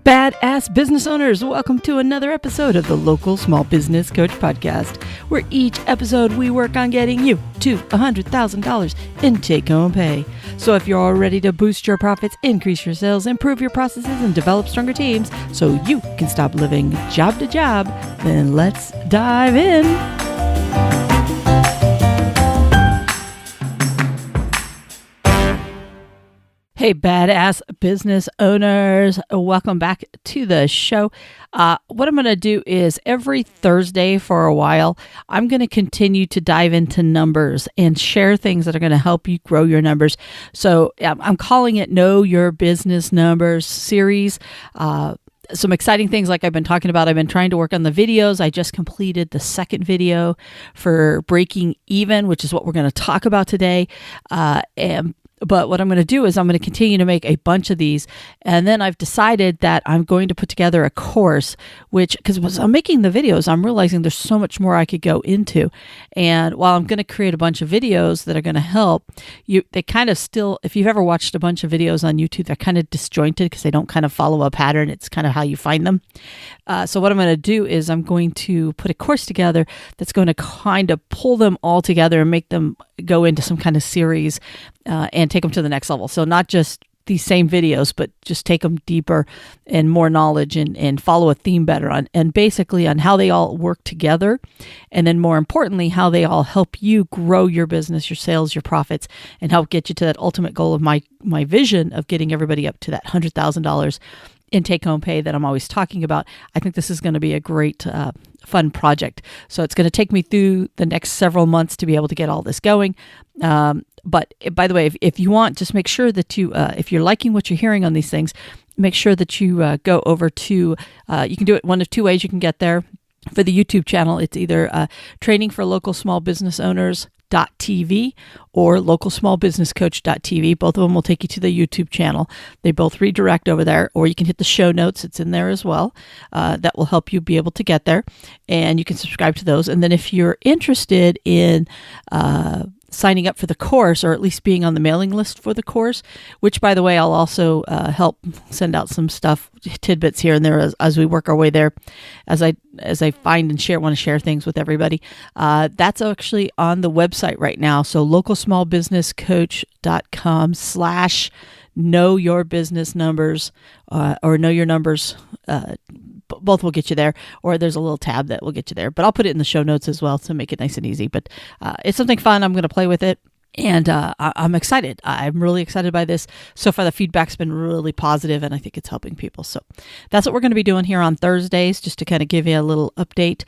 Badass business owners, welcome to another episode of the Local Small Business Coach Podcast, where each episode we work on getting you to $100,000 in take-home pay. So if you're all ready to boost your profits, increase your sales, improve your processes, and develop stronger teams so you can stop living job to job, then let's dive in. Hey, badass business owners, welcome back to the show. What I'm going to do is every Thursday for a while, I'm going to continue to dive into numbers and share things that are going to help you grow your numbers. So I'm calling it Know Your Business Numbers series. Some exciting things like I've been talking about. I've been trying to work on the videos. I just completed the second video for Breaking Even, which is what we're going to talk about today. But what I'm going to do is I'm going to continue to make a bunch of these. And then I've decided that I'm going to put together a course, because as I'm making the videos, I'm realizing there's so much more I could go into. And while I'm going to create a bunch of videos that are going to help you, they kind of still, if you've ever watched a bunch of videos on YouTube, they're kind of disjointed because they don't kind of follow a pattern. It's kind of how you find them. So what I'm going to do is I'm going to put a course together that's going to kind of pull them all together and make them go into some kind of series and take them to the next level. So not just these same videos, but just take them deeper and more knowledge and follow a theme better and basically on how they all work together. And then more importantly, how they all help you grow your business, your sales, your profits, and help get you to that ultimate goal of my vision of getting everybody up to that $100,000 in take-home pay that I'm always talking about. I think this is going to be a great, fun project. So it's going to take me through the next several months to be able to get all this going. But by the way, if you want, just make sure that you, if you're liking what you're hearing on these things, make sure that you go over to, you can do it one of two ways you can get there. For the YouTube channel, it's either training for local small business owners .tv or localsmallbusinesscoach.tv. Both of them will take you to the YouTube channel. They both redirect over there, or you can hit the show notes. It's in there as well. That will help you be able to get there, and you can subscribe to those. And then if you're interested in signing up for the course, or at least being on the mailing list for the course, which, by the way, I'll also help send out some stuff, tidbits here and there as we work our way there, as I find and want to share things with everybody. That's actually on the website right now. So localsmallbusinesscoach.com/know your business numbers, or know your numbers. Both will get you there, or there's a little tab that will get you there. But I'll put it in the show notes as well to make it nice and easy. But it's something fun. I'm going to play with it. And I'm excited. I'm really excited by this. So far, the feedback's been really positive, and I think it's helping people. So that's what we're going to be doing here on Thursdays, just to kind of give you a little update.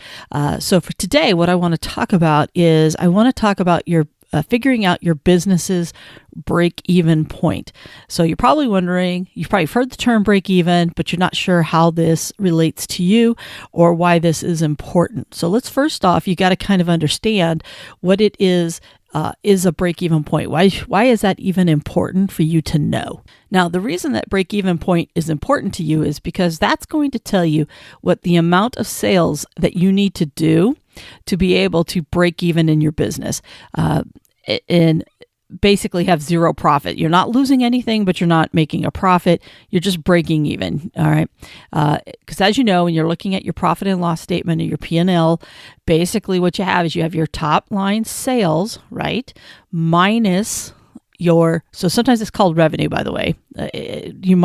So for today, what I want to talk about is I want to talk about your figuring out your business's break-even point. So you're probably wondering, you've probably heard the term break-even, but you're not sure how this relates to you or why this is important. So let's first off, you got to kind of understand what it is a break-even point. Why is that even important for you to know? Now, the reason that break-even point is important to you is because that's going to tell you what the amount of sales that you need to do to be able to break even in your business. And basically have zero profit. You're not losing anything, but you're not making a profit. You're just breaking even. All right. Because as you know, when you're looking at your profit and loss statement or your P&L, basically what you have is you have your top line sales, right? Minus so sometimes it's called revenue, by the way. You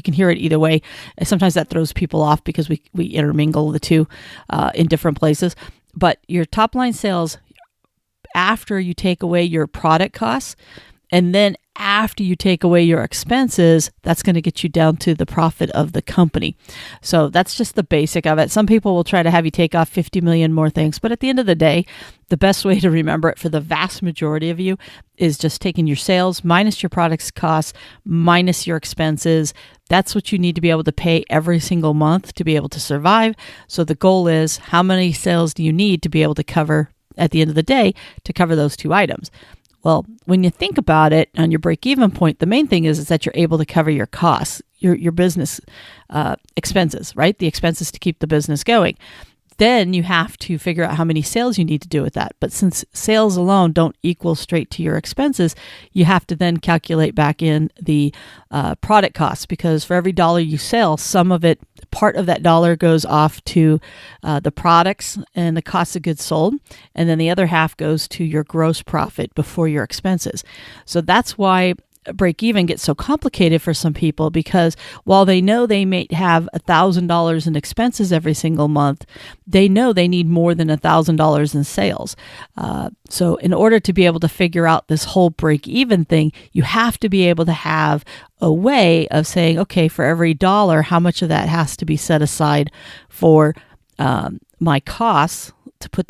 can hear it either way. Sometimes that throws people off because we intermingle the two in different places. But your top line sales, after you take away your product costs, and then after you take away your expenses, that's going to get you down to the profit of the company. So that's just the basic of it. Some people will try to have you take off 50 million more things, but at the end of the day, the best way to remember it for the vast majority of you is just taking your sales minus your products costs minus your expenses. That's what you need to be able to pay every single month to be able to survive. So the goal is, how many sales do you need to be able to cover at the end of the day to cover those two items? Well, when you think about it on your break-even point, the main thing is that you're able to cover your costs, your business expenses, right? The expenses to keep the business going. Then you have to figure out how many sales you need to do with that. But since sales alone don't equal straight to your expenses, you have to then calculate back in the product costs, because for every dollar you sell, some of it, part of that dollar goes off to the products and the cost of goods sold, and then the other half goes to your gross profit before your expenses. So that's why break even gets so complicated for some people, because while they know they may have $1,000 in expenses every single month, they know they need more than $1,000 in sales. So in order to be able to figure out this whole break even thing, you have to be able to have a way of saying, okay, for every dollar, how much of that has to be set aside for my costs to put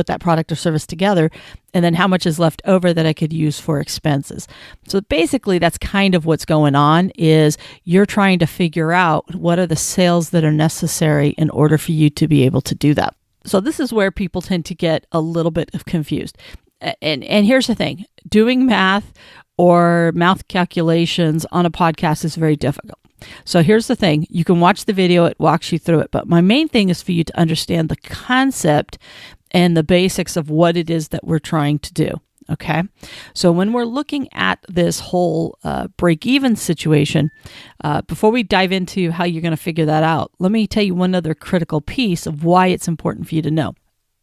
that product or service together, and then how much is left over that I could use for expenses. So basically, that's kind of what's going on, is you're trying to figure out what are the sales that are necessary in order for you to be able to do that. So this is where people tend to get a little bit confused. And here's the thing, doing math or math calculations on a podcast is very difficult. So here's the thing, you can watch the video, it walks you through it, but my main thing is for you to understand the concept and the basics of what it is that we're trying to do. Okay. So when we're looking at this whole break-even situation, before we dive into how you're going to figure that out, let me tell you one other critical piece of why it's important for you to know.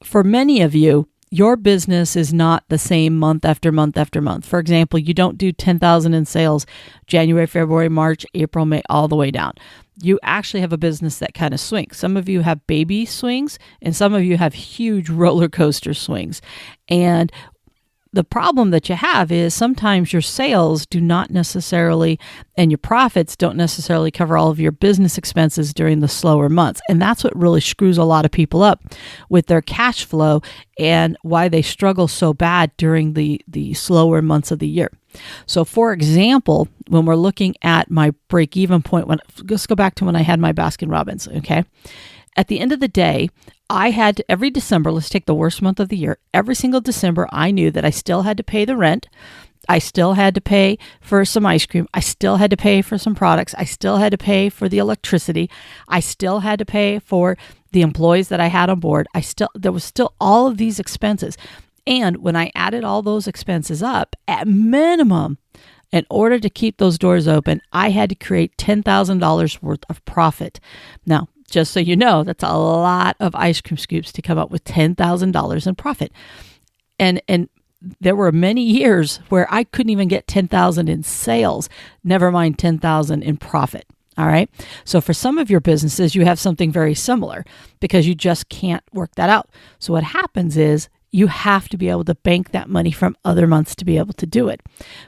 For many of you, your business is not the same month after month after month. For example, you don't do 10,000 in sales January, February, March, April, May, all the way down. You actually have a business that kind of swings. Some of you have baby swings, and some of you have huge roller coaster swings. And the problem that you have is sometimes your sales do not necessarily, and your profits don't necessarily cover all of your business expenses during the slower months. And that's what really screws a lot of people up with their cash flow and why they struggle so bad during the slower months of the year. So for example, when we're looking at my break-even point, let's go back to when I had my Baskin Robbins, okay? At the end of the day, I had to, every December, let's take the worst month of the year, every single December, I knew that I still had to pay the rent. I still had to pay for some ice cream. I still had to pay for some products. I still had to pay for the electricity. I still had to pay for the employees that I had on board. There was still all of these expenses. And when I added all those expenses up, at minimum, in order to keep those doors open, I had to create $10,000 worth of profit. Now, just so you know, that's a lot of ice cream scoops to come up with $10,000 in profit. And there were many years where I couldn't even get $10,000 in sales, never mind $10,000 in profit. All right. So for some of your businesses, you have something very similar because you just can't work that out. So what happens is you have to be able to bank that money from other months to be able to do it.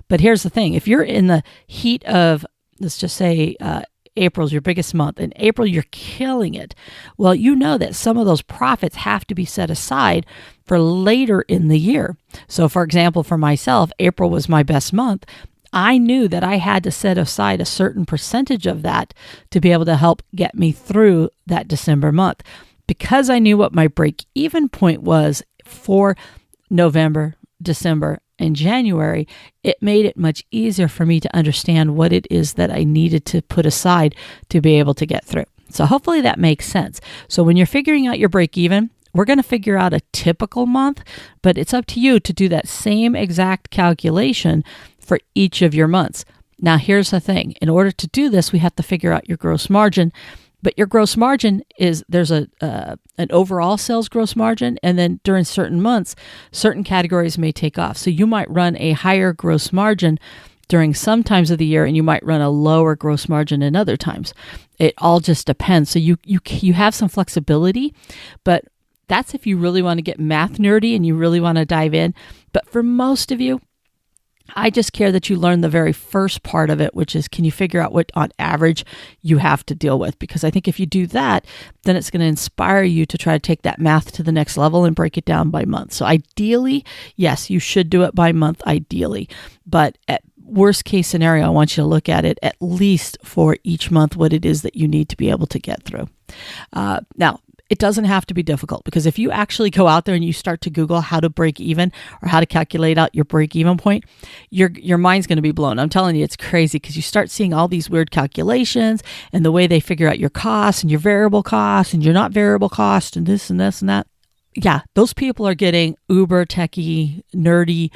But here's the thing. If you're in the heat of, let's just say, April's your biggest month. In April, you're killing it. Well, you know that some of those profits have to be set aside for later in the year. So for example, for myself, April was my best month. I knew that I had to set aside a certain percentage of that to be able to help get me through that December month. Because I knew what my break-even point was for November, December, and January, it made it much easier for me to understand what it is that I needed to put aside to be able to get through. So hopefully that makes sense. So when you're figuring out your break even, we're going to figure out a typical month, but it's up to you to do that same exact calculation for each of your months. Now, here's the thing. In order to do this, we have to figure out your gross margin. But your gross margin is, there's an overall sales gross margin, and then during certain months, certain categories may take off. So you might run a higher gross margin during some times of the year, and you might run a lower gross margin in other times. It all just depends. So you have some flexibility, but that's if you really want to get math nerdy and you really want to dive in. But for most of you, I just care that you learn the very first part of it, which is, can you figure out what on average you have to deal with? Because I think if you do that, then it's going to inspire you to try to take that math to the next level and break it down by month. So ideally, yes, you should do it by month, ideally. But at worst case scenario, I want you to look at it at least for each month, what it is that you need to be able to get through. Now, it doesn't have to be difficult, because if you actually go out there and you start to Google how to break even or how to calculate out your break even point, your mind's going to be blown. I'm telling you, it's crazy, because you start seeing all these weird calculations and the way they figure out your costs and your variable costs and your not variable cost and this and this and that. Yeah, those people are getting uber techie, nerdy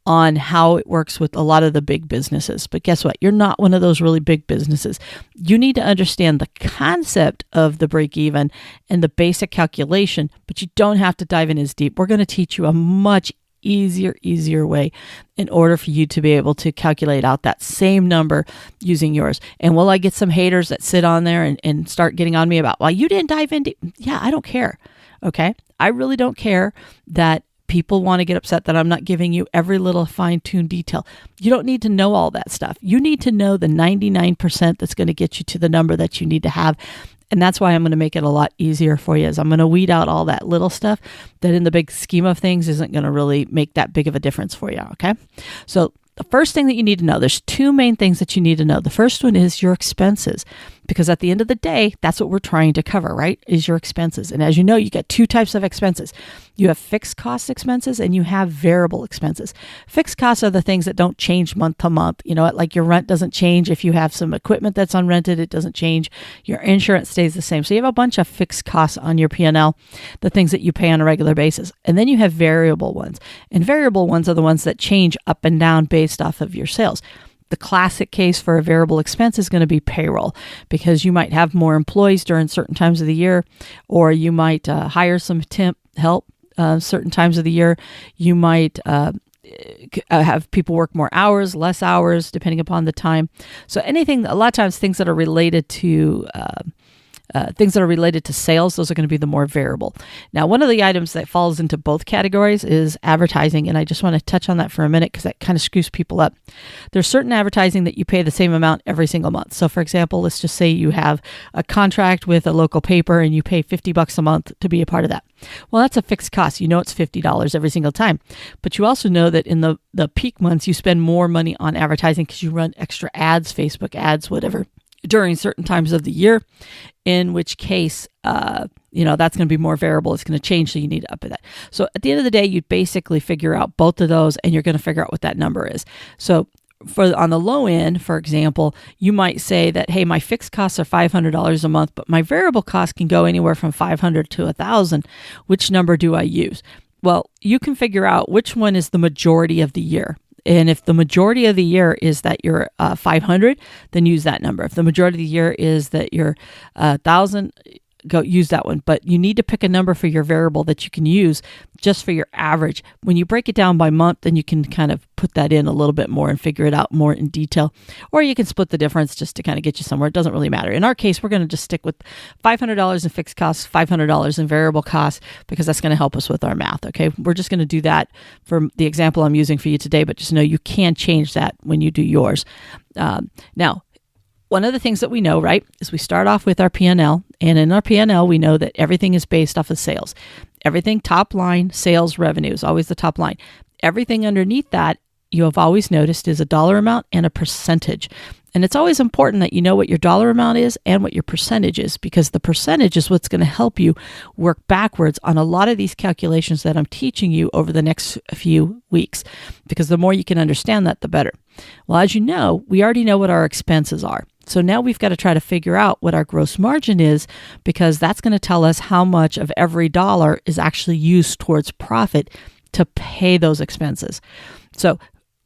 on how it works with a lot of the big businesses. But guess what? You're not one of those really big businesses. You need to understand the concept of the break even and the basic calculation, but you don't have to dive in as deep. We're going to teach you a much easier way in order for you to be able to calculate out that same number using yours. And will I get some haters that sit on there and start getting on me about, well, you didn't dive in deep? Yeah, I don't care. Okay. I really don't care that people want to get upset that I'm not giving you every little fine-tuned detail. You don't need to know all that stuff. You need to know the 99% that's going to get you to the number that you need to have. And that's why I'm going to make it a lot easier for you, is I'm going to weed out all that little stuff that in the big scheme of things isn't going to really make that big of a difference for you. Okay. So the first thing that you need to know, there's two main things that you need to know. The first one is your expenses, because at the end of the day, that's what we're trying to cover, right? Is your expenses. And as you know, you get two types of expenses. You have fixed cost expenses and you have variable expenses. Fixed costs are the things that don't change month to month. You know, like your rent doesn't change. If you have some equipment that's unrented, it doesn't change. Your insurance stays the same. So you have a bunch of fixed costs on your P&L, the things that you pay on a regular basis. And then you have variable ones. And variable ones are the ones that change up and down based off of your sales. The classic case for a variable expense is going to be payroll, because you might have more employees during certain times of the year, or you might hire some temp help certain times of the year. You might have people work more hours, less hours, depending upon the time. So anything, a lot of times things that are related to sales, those are going to be the more variable. Now, one of the items that falls into both categories is advertising, and I just want to touch on that for a minute because that kind of screws people up. There's certain advertising that you pay the same amount every single month. So, for example, let's just say you have a contract with a local paper and you pay $50 a month to be a part of that. Well, that's a fixed cost. You know it's $50 every single time. But you also know that in the peak months, you spend more money on advertising because you run extra ads, Facebook ads, whatever, during certain times of the year, in which case, that's going to be more variable. It's going to change, so you need to up that. So at the end of the day, you basically figure out both of those, and you're going to figure out what that number is. So on the low end, for example, you might say that, hey, my fixed costs are $500 a month, but my variable costs can go anywhere from $500 to $1,000. Which number do I use? Well, you can figure out which one is the majority of the year. And if the majority of the year is that you're 500, then use that number. If the majority of the year is that you're 1,000, go use that one. But you need to pick a number for your variable that you can use just for your average. When you break it down by month, then you can kind of put that in a little bit more and figure it out more in detail. Or you can split the difference just to kind of get you somewhere. It doesn't really matter. In our case, we're going to just stick with $500 in fixed costs, $500 in variable costs, because that's going to help us with our math. Okay, we're just going to do that for the example I'm using for you today, but just know you can change that when you do yours. Now, one of the things that we know, right, is we start off with our P&L, and in our P&L, we know that everything is based off of sales. Everything top line, sales revenue is always the top line. Everything underneath that, you have always noticed, is a dollar amount and a percentage. And it's always important that you know what your dollar amount is and what your percentage is, because the percentage is what's going to help you work backwards on a lot of these calculations that I'm teaching you over the next few weeks, because the more you can understand that, the better. Well, as you know, we already know what our expenses are. So now we've got to try to figure out what our gross margin is, because that's going to tell us how much of every dollar is actually used towards profit to pay those expenses. So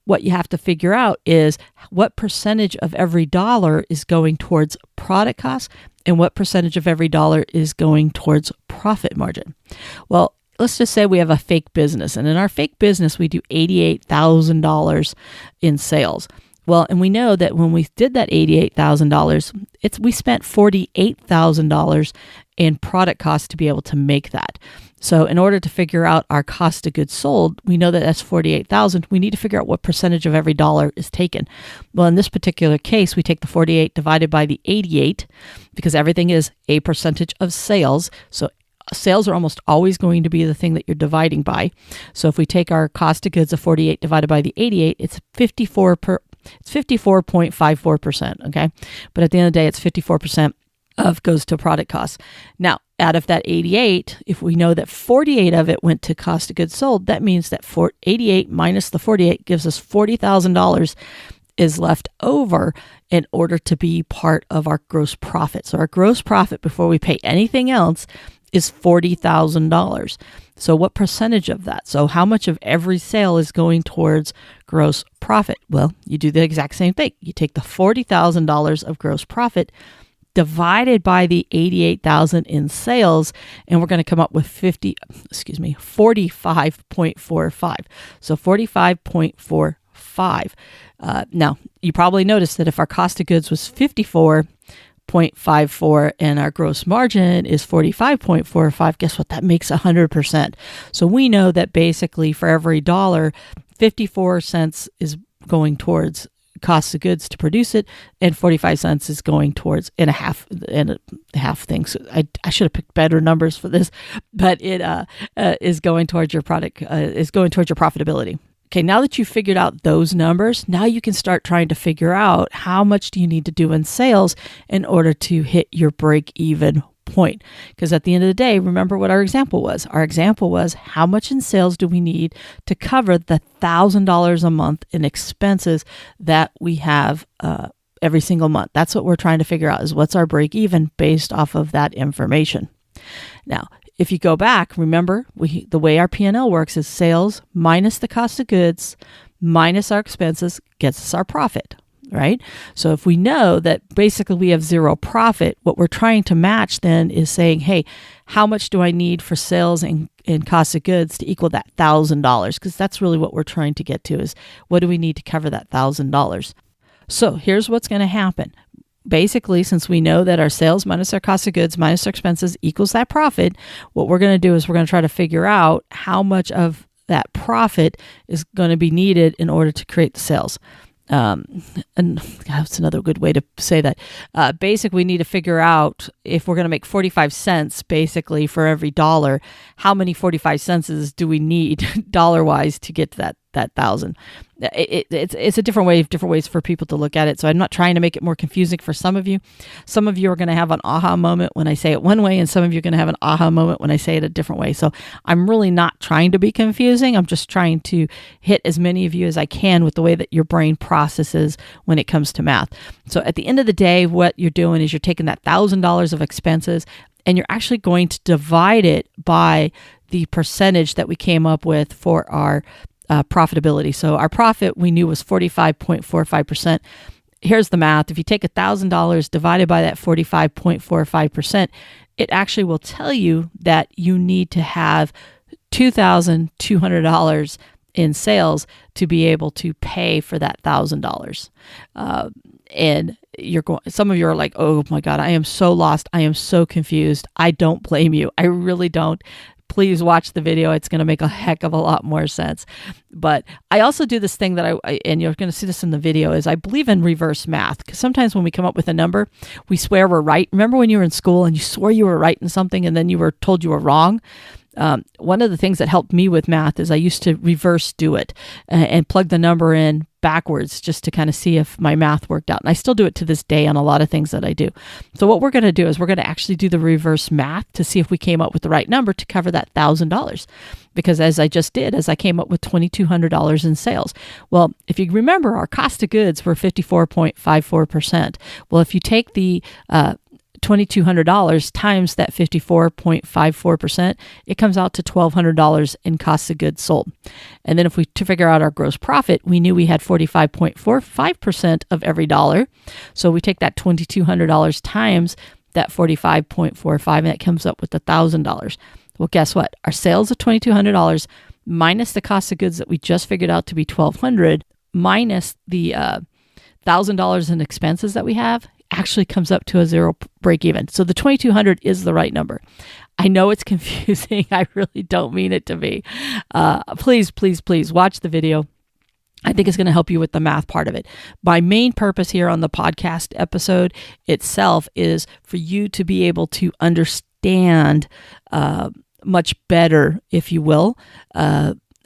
what you have to figure out is what percentage of every dollar is going towards product costs and what percentage of every dollar is going towards profit margin. Well, let's just say we have a fake business, and in our fake business, we do $88,000 in sales. Well, and we know that when we did that $88,000, we spent $48,000 in product costs to be able to make that. So in order to figure out our cost of goods sold, we know that that's $48,000. We need to figure out what percentage of every dollar is taken. Well, in this particular case, we take the 48 divided by the 88, because everything is a percentage of sales. So sales are almost always going to be the thing that you're dividing by. So if we take our cost of goods of 48 divided by the 88, it's 54.54%, okay? But at the end of the day, it's 54%. goes to product costs. Now, out of that 88, if we know that 48 of it went to cost of goods sold, that means that 88 minus the 48 gives us $40,000 is left over in order to be part of our gross profit. So our gross profit before we pay anything else is $40,000. So what percentage of that? So how much of every sale is going towards gross profit? Well, you do the exact same thing. You take the $40,000 of gross profit divided by the 88,000 in sales, and we're going to come up with 45.45. So 45.45. Now, you probably noticed that if our cost of goods was 54.54 and our gross margin is 45.45, guess what? That makes 100%. So we know that basically for every dollar, 54 cents is going towards cost of goods to produce it, and 45 cents is going towards in a half thing. So I should have picked better numbers for this, but it is going towards your product, is going towards your profitability. Okay, now that you've figured out those numbers, now you can start trying to figure out how much do you need to do in sales in order to hit your break-even point. Because at the end of the day, remember what our example was. Our example was how much in sales do we need to cover the $1,000 a month in expenses that we have every single month. That's what we're trying to figure out, is what's our break-even based off of that information. Now, if you go back, remember, the way our P&L works is sales minus the cost of goods minus our expenses gets us our profit, right? So if we know that basically we have zero profit, what we're trying to match then is saying, hey, how much do I need for sales and cost of goods to equal that $1,000? Because that's really what we're trying to get to, is what do we need to cover that $1,000? So here's what's going to happen. Basically, since we know that our sales minus our cost of goods minus our expenses equals that profit, what we're going to do is we're going to try to figure out how much of that profit is going to be needed in order to create the sales. And that's another good way to say that. Basically, we need to figure out if we're going to make 45 cents basically for every dollar, how many 45 cents do we need dollar-wise to get to that 1,000. It's a different ways for people to look at it. So I'm not trying to make it more confusing for some of you. Some of you are going to have an aha moment when I say it one way, and some of you are going to have an aha moment when I say it a different way. So I'm really not trying to be confusing. I'm just trying to hit as many of you as I can with the way that your brain processes when it comes to math. So at the end of the day, what you're doing is you're taking that $1,000 of expenses and you're actually going to divide it by the percentage that we came up with for our profitability. So our profit we knew was 45.45%. Here's the math. If you take $1,000 divided by that 45.45%, it actually will tell you that you need to have $2,200 in sales to be able to pay for that $1,000. And some of you are like, oh my God, I am so lost. I am so confused. I don't blame you. I really don't. Please watch the video. It's going to make a heck of a lot more sense. But I also do this thing that and you're going to see this in the video, is I believe in reverse math. Because sometimes when we come up with a number, we swear we're right. Remember when you were in school and you swore you were right in something and then you were told you were wrong? One of the things that helped me with math is I used to reverse do it and plug the number in backwards just to kind of see if my math worked out. And I still do it to this day on a lot of things that I do. So what we're going to do is we're going to actually do the reverse math to see if we came up with the right number to cover that $1,000. Because as I just did, I came up with $2,200 in sales. Well, if you remember, our cost of goods were 54.54%. Well, if you take the $2,200 times that 54.54%, it comes out to $1,200 in cost of goods sold. And then to figure out our gross profit, we knew we had 45.45% of every dollar. So we take that $2,200 times that 45.45, and that comes up with $1,000. Well, guess what? Our sales of $2,200 minus the cost of goods that we just figured out to be $1,200 minus the $1,000 in expenses that we have actually comes up to a zero break even. So the 2,200 is the right number. I know it's confusing. I really don't mean it to be. Please watch the video. I think it's going to help you with the math part of it. My main purpose here on the podcast episode itself is for you to be able to understand much better, if you will,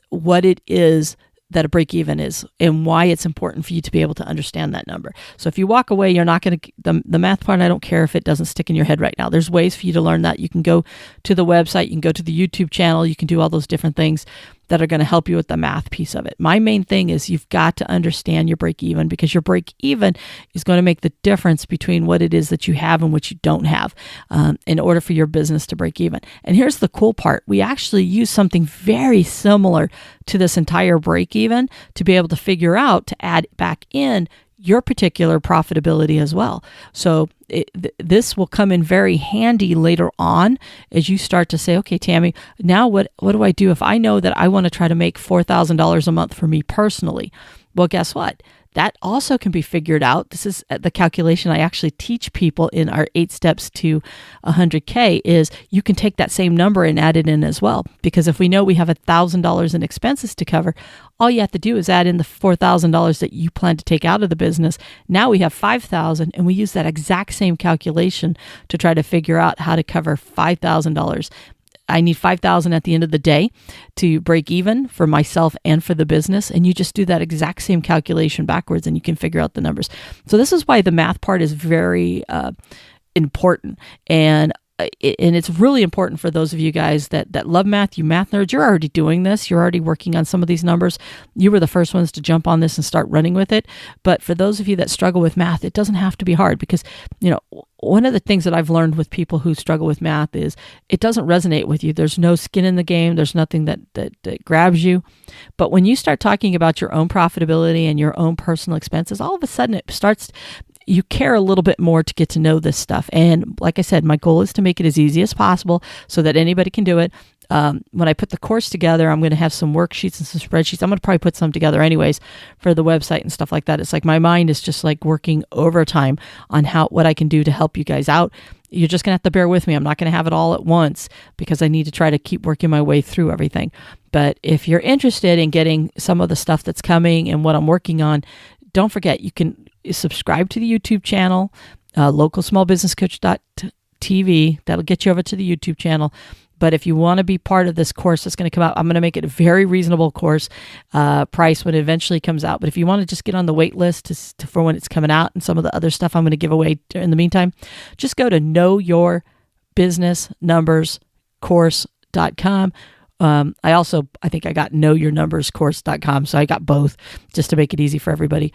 what it is that a break even is and why it's important for you to be able to understand that number. So if you walk away, you're not going to, the math part, I don't care if it doesn't stick in your head right now. There's ways for you to learn that. You can go to the website, you can go to the YouTube channel, you can do all those different things that are going to help you with the math piece of it. My main thing is you've got to understand your break even, because your break even is going to make the difference between what it is that you have and what you don't have in order for your business to break even. And here's the cool part. We actually use something very similar to this entire break even to be able to figure out to add back in your particular profitability as well. So this will come in very handy later on as you start to say, okay, Tammy, now what do I do if I know that I want to try to make $4,000 a month for me personally? Well, guess what? That also can be figured out. This is the calculation I actually teach people in our 8 steps to 100K is you can take that same number and add it in as well. Because if we know we have $1,000 in expenses to cover, all you have to do is add in the $4,000 that you plan to take out of the business. Now we have $5,000, and we use that exact same calculation to try to figure out how to cover $5,000. I need $5,000 at the end of the day to break even for myself and for the business. And you just do that exact same calculation backwards and you can figure out the numbers. So this is why the math part is very important. And it's really important for those of you guys that love math, you math nerds. You're already doing this. You're already working on some of these numbers. You were the first ones to jump on this and start running with it. But for those of you that struggle with math, it doesn't have to be hard, because, you know, one of the things that I've learned with people who struggle with math is it doesn't resonate with you. There's no skin in the game. There's nothing that grabs you. But when you start talking about your own profitability and your own personal expenses, all of a sudden you care a little bit more to get to know this stuff. And like I said, my goal is to make it as easy as possible so that anybody can do it. When I put the course together, I'm going to have some worksheets and some spreadsheets. I'm going to probably put some together anyways for the website and stuff like that. It's like my mind is just like working overtime on what I can do to help you guys out. You're just going to have to bear with me. I'm not going to have it all at once because I need to try to keep working my way through everything. But if you're interested in getting some of the stuff that's coming and what I'm working on, don't forget, you can subscribe to the YouTube channel, localsmallbusinesscoach.tv. That'll get you over to the YouTube channel. But if you want to be part of this course that's going to come out, I'm going to make it a very reasonable course price when it eventually comes out. But if you want to just get on the wait list for when it's coming out and some of the other stuff I'm going to give away in the meantime, just go to knowyourbusinessnumberscourse.com. I think I got knowyournumberscourse.com. So I got both just to make it easy for everybody.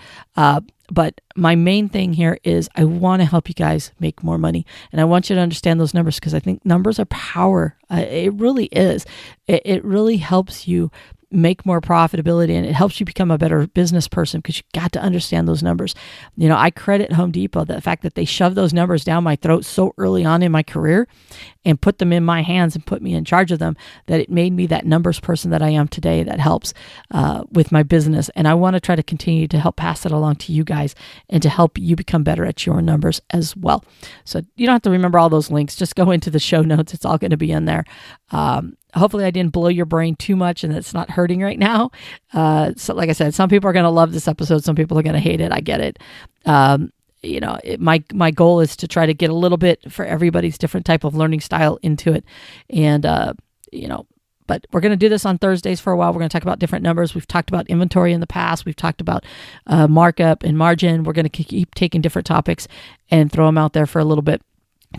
But my main thing here is I want to help you guys make more money. And I want you to understand those numbers, because I think numbers are power. It really is. It really helps you make more profitability, and it helps you become a better business person, because you got to understand those numbers. You know, I credit Home Depot the fact that they shoved those numbers down my throat so early on in my career and put them in my hands and put me in charge of them, that it made me that numbers person that I am today that helps with my business. And I want to try to continue to help pass that along to you guys and to help you become better at your numbers as well. So you don't have to remember all those links. Just go into the show notes. It's all going to be in there. Hopefully I didn't blow your brain too much and it's not hurting right now. So like I said, some people are going to love this episode. Some people are going to hate it. I get it. My goal is to try to get a little bit for everybody's different type of learning style into it. And, but we're going to do this on Thursdays for a while. We're going to talk about different numbers. We've talked about inventory in the past. We've talked about markup and margin. We're going to keep taking different topics and throw them out there for a little bit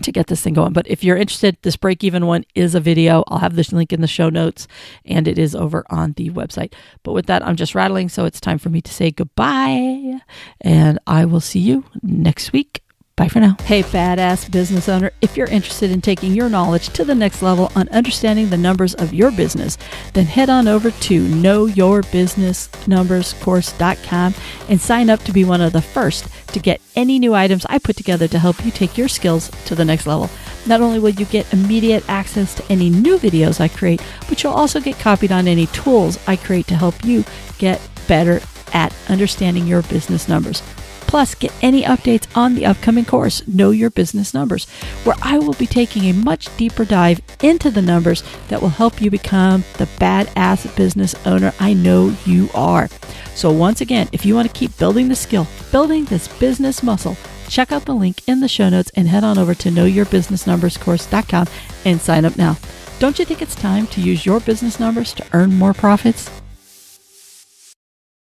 to get this thing going. But if you're interested, this break-even one is a video. I'll have this link in the show notes, and it is over on the website. But with that, I'm just rattling, so it's time for me to say goodbye, and I will see you next week. Bye for now. Hey, badass business owner, if you're interested in taking your knowledge to the next level on understanding the numbers of your business, then head on over to knowyourbusinessnumberscourse.com and sign up to be one of the first to get any new items I put together to help you take your skills to the next level. Not only will you get immediate access to any new videos I create, but you'll also get copied on any tools I create to help you get better at understanding your business numbers. Plus, get any updates on the upcoming course, Know Your Business Numbers, where I will be taking a much deeper dive into the numbers that will help you become the badass business owner I know you are. So once again, if you want to keep building the skill, building this business muscle, check out the link in the show notes and head on over to knowyourbusinessnumberscourse.com and sign up now. Don't you think it's time to use your business numbers to earn more profits?